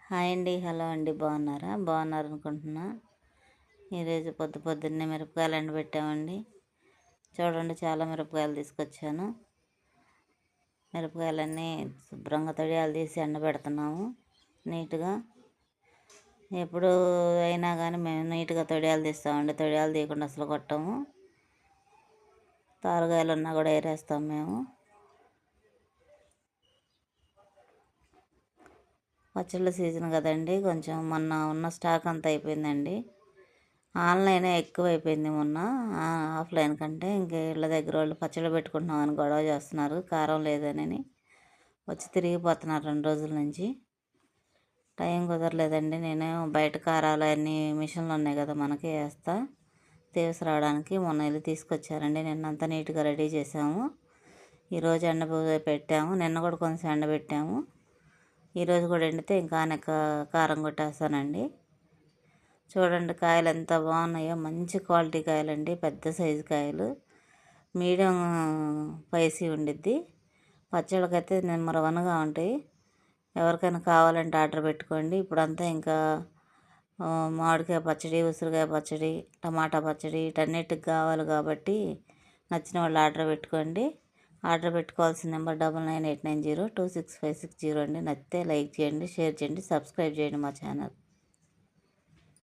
Hi అండి, hello అండి, బాగున్నారా? బాగున్నారు అనుకుంటున్నా. ఈరోజు పొద్దున్నే మిరపకాయలు ఎండబెట్టామండి. చూడండి, చాలా మిరపకాయలు తీసుకొచ్చాను. మిరపకాయలన్నీ శుభ్రంగా తడియాలు తీసి ఎండబెడుతున్నాము నీట్గా. ఎప్పుడు అయినా కానీ మేము నీట్గా తడియాలు తీస్తామండి. తడియాలు తీయకుండా అసలు కొట్టము. తారుగాయలు ఉన్నా కూడా ఏరేస్తాం మేము. పచ్చళ్ళ సీజన్ కదండి, కొంచెం మొన్న ఉన్న స్టాక్ అంతా అయిపోయిందండి. ఆన్లైనే ఎక్కువైపోయింది మొన్న. ఆఫ్లైన్ కంటే ఇంక ఇళ్ళ దగ్గర వాళ్ళు పచ్చళ్ళు పెట్టుకుంటున్నామని గొడవ చేస్తున్నారు, కారం లేదని. వచ్చి తిరిగిపోతున్నారు 2 రోజుల నుంచి. టైం కుదరలేదండి. నేను బయట కారాలు అన్నీ మిషన్లు ఉన్నాయి కదా, మనకే వేస్తా తీసుకురావడానికి. మొన్న వెళ్ళి తీసుకొచ్చారండి. నిన్నంతా నీట్గా రెడీ చేసాము. ఈరోజు పెట్టాము. నిన్న కూడా కొంచెం ఎండబెట్టాము. ఈరోజు కూడా ఎండితే ఇంకా కారం కొట్టేస్తానండి. చూడండి, కాయలు ఎంత బాగున్నాయో. మంచి క్వాలిటీ కాయలండి, పెద్ద సైజు కాయలు. మీడియం స్పైసీ ఉండిద్ది. పచ్చళ్ళకైతే నెంబర్ 1గా ఉంటాయి. ఎవరికైనా కావాలంటే ఆర్డర్ పెట్టుకోండి. ఇప్పుడంతా ఇంకా మామిడికాయ పచ్చడి, ఉసిరికాయ పచ్చడి, టమాటా పచ్చడి వీటన్నిటికి కావాలి కాబట్టి నచ్చిన వాళ్ళు ఆర్డర్ పెట్టుకోండి. ఆర్డర్ పెట్టుకోవాల్సిన నెంబర్ 9989026560 అండి. నచ్చితే లైక్ చేయండి, షేర్ చేయండి, సబ్స్క్రైబ్ చేయండి మా ఛానల్.